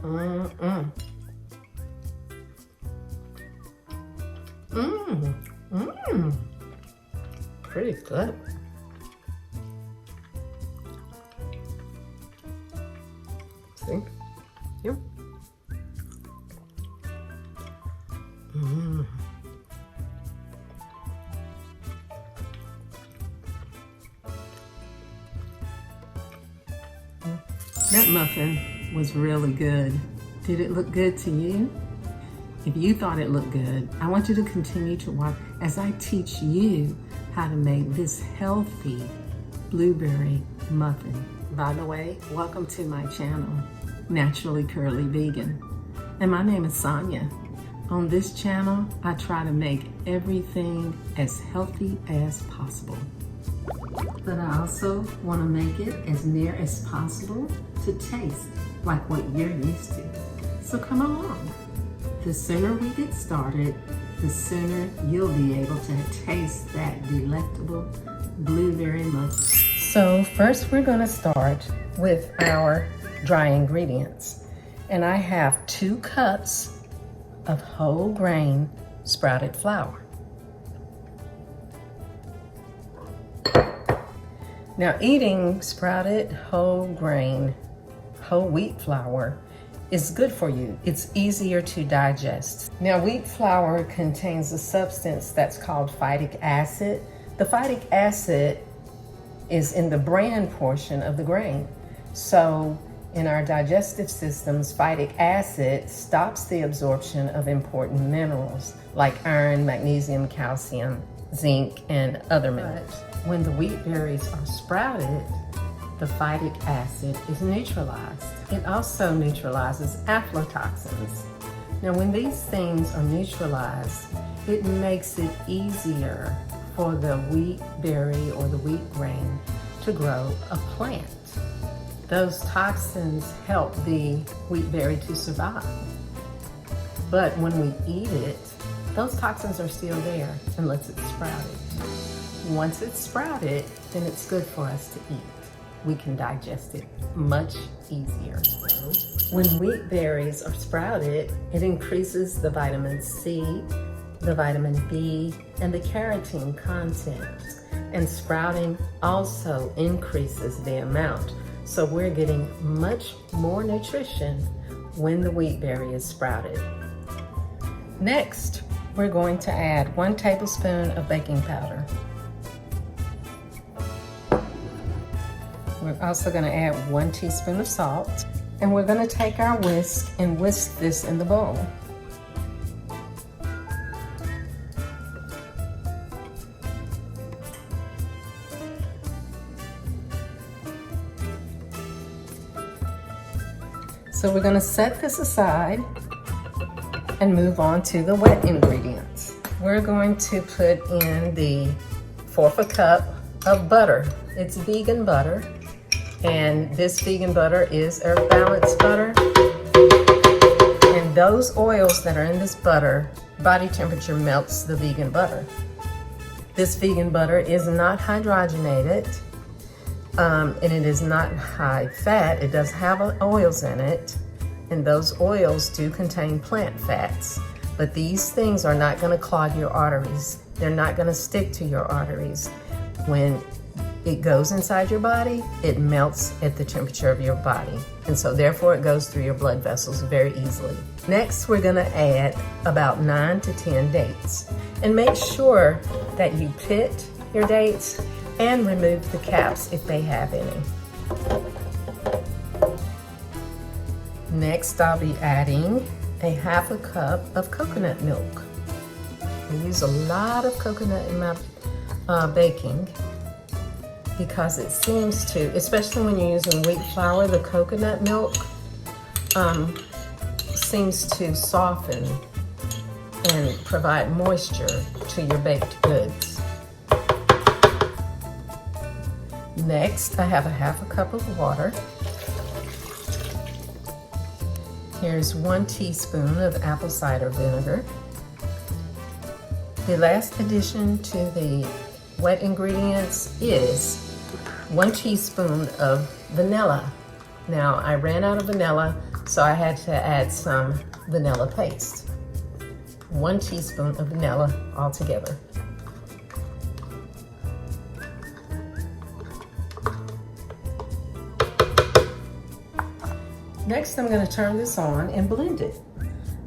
Mm-mm. Mmm. Mmm. Pretty good. See? Yep. Mmm. That muffin was really good. Did it look good to you? If you thought it looked good, I want you to continue to watch as I teach you how to make this healthy blueberry muffin. By the way, welcome to my channel, Naturally Curly Vegan. And my name is Sonia. On this channel, I try to make everything as healthy as possible. But I also want to make it as near as possible to taste like what you're used to. So come along. The sooner we get started, the sooner you'll be able to taste that delectable blueberry muffin. So first we're going to start with our dry ingredients. And I have 2 cups of whole grain sprouted flour. Now, eating sprouted whole grain, whole wheat flour is good for you. It's easier to digest. Now, wheat flour contains a substance that's called phytic acid. The phytic acid is in the bran portion of the grain. So in our digestive systems, phytic acid stops the absorption of important minerals like iron, magnesium, calcium, zinc, and other minerals. When the wheat berries are sprouted, the phytic acid is neutralized. It also neutralizes aflatoxins. Now, when these things are neutralized, it makes it easier for the wheat berry or the wheat grain to grow a plant. Those toxins help the wheat berry to survive. But when we eat it, those toxins are still there unless it's sprouted. Once it's sprouted, then it's good for us to eat. We can digest it much easier. When wheat berries are sprouted, it increases the vitamin C, the vitamin B, and the carotene content. And sprouting also increases the amount. So we're getting much more nutrition when the wheat berry is sprouted. Next, we're going to add 1 tablespoon of baking powder. We're also going to add 1 teaspoon of salt, and we're going to take our whisk and whisk this in the bowl. So we're going to set this aside and move on to the wet ingredients. We're going to put in the 1/4 cup of butter. It's vegan butter. And this vegan butter is Earth Balance butter. And those oils that are in this butter, body temperature melts the vegan butter. This vegan butter is not hydrogenated, and it is not high fat. It does have oils in it, and those oils do contain plant fats. But these things are not going to clog your arteries. They're not going to stick to your arteries. When it goes inside your body, it melts at the temperature of your body. And so therefore it goes through your blood vessels very easily. Next, we're gonna add about 9 to 10 dates. And make sure that you pit your dates and remove the caps if they have any. Next, I'll be adding a 1/2 cup of coconut milk. I use a lot of coconut in my baking, because it seems to, especially when you're using wheat flour, the coconut milk seems to soften and provide moisture to your baked goods. Next, I have a 1/2 cup of water. Here's 1 teaspoon of apple cider vinegar. The last addition to the wet ingredients is 1 teaspoon of vanilla. Now, I ran out of vanilla, So I had to add some vanilla paste. 1 teaspoon of vanilla altogether. Next, I'm going to turn this on and blend it.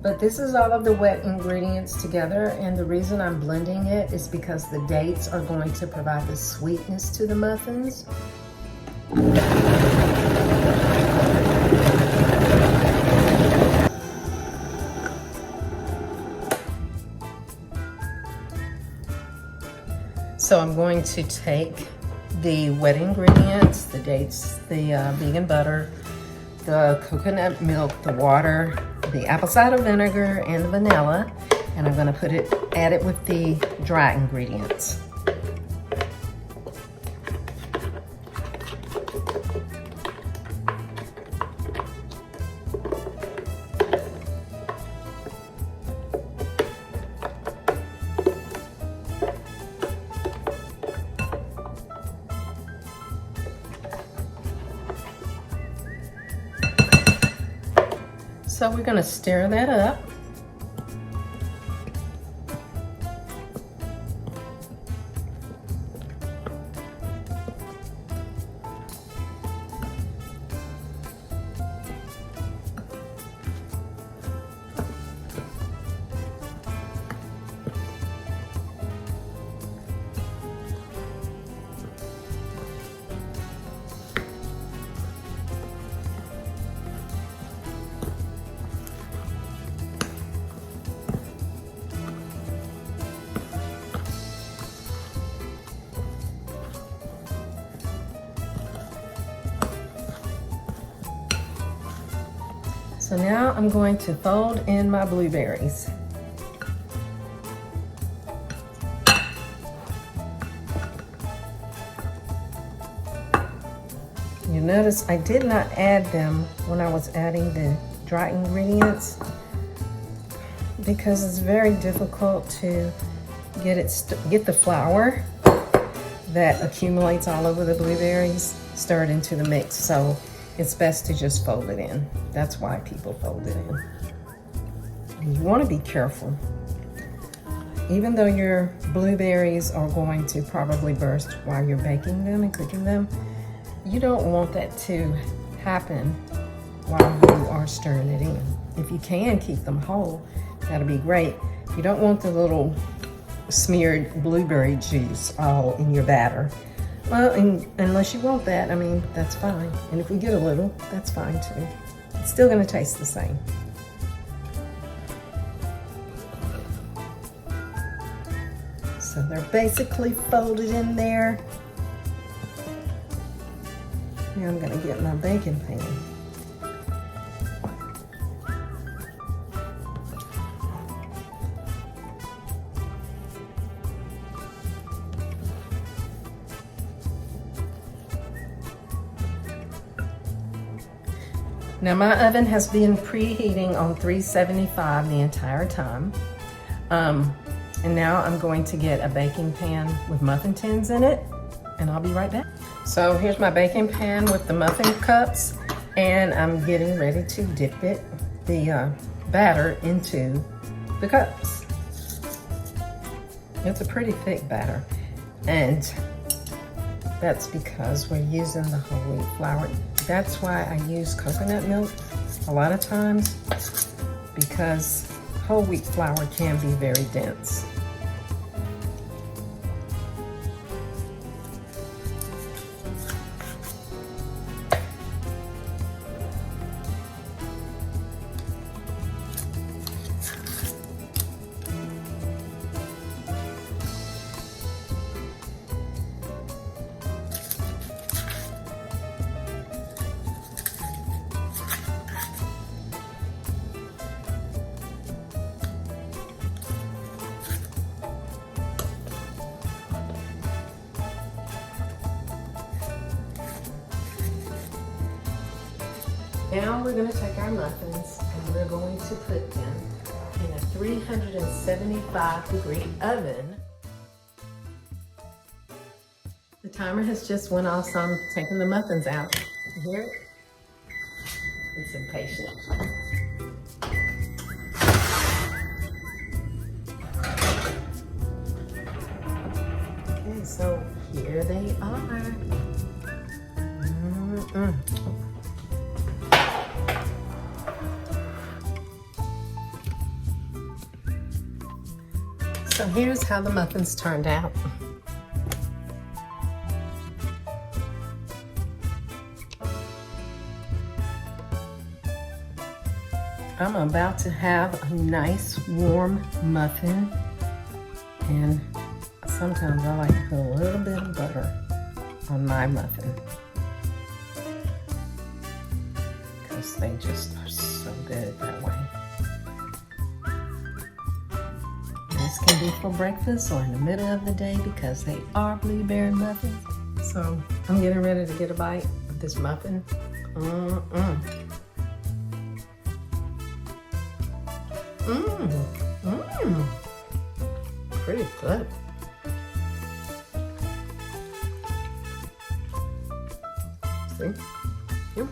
But this is all of the wet ingredients together, and the reason I'm blending it is because the dates are going to provide the sweetness to the muffins. So I'm going to take the wet ingredients, the dates, the vegan butter, the coconut milk, the water, the apple cider vinegar, and the vanilla, and I'm going to add it with the dry ingredients. So we're going to stir that up. So now I'm going to fold in my blueberries. You notice I did not add them when I was adding the dry ingredients because it's very difficult to get the flour that accumulates all over the blueberries stirred into the mix. So it's best to just fold it in. That's why people fold it in. And you want to be careful. Even though your blueberries are going to probably burst while you're baking them and cooking them, you don't want that to happen while you are stirring it in. If you can keep them whole, that'll be great. You don't want the little smeared blueberry juice all in your batter. Well, unless you want that, I mean, that's fine. And if we get a little, that's fine too. It's still gonna taste the same. So they're basically folded in there. Now I'm gonna get my baking pan. Now my oven has been preheating on 375 the entire time. And now I'm going to get a baking pan with muffin tins in it, and I'll be right back. So here's my baking pan with the muffin cups, and I'm getting ready to dip the batter into the cups. It's a pretty thick batter, and that's because we're using the whole wheat flour. That's why I use coconut milk a lot of times, because whole wheat flour can be very dense. Now we're going to take our muffins and we're going to put them in a 375-degree oven. The timer has just went off, so I'm taking the muffins out. You hear it? It's impatient. Okay, so here they are. So here's how the muffins turned out. I'm about to have a nice warm muffin, and sometimes I like to put a little bit of butter on my muffin because they just are so good that way. This can be for breakfast or in the middle of the day because they are blueberry muffins. So I'm getting ready to get a bite of this muffin. Pretty good. See? Yep.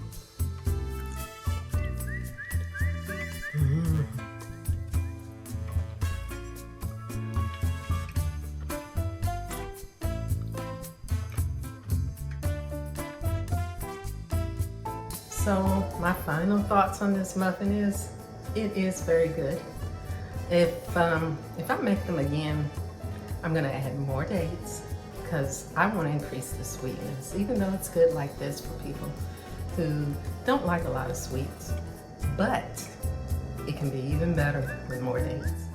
So my final thoughts on this muffin is, it is very good. If I make them again, I'm gonna add more dates because I want to increase the sweetness, even though it's good like this for people who don't like a lot of sweets. But it can be even better with more dates.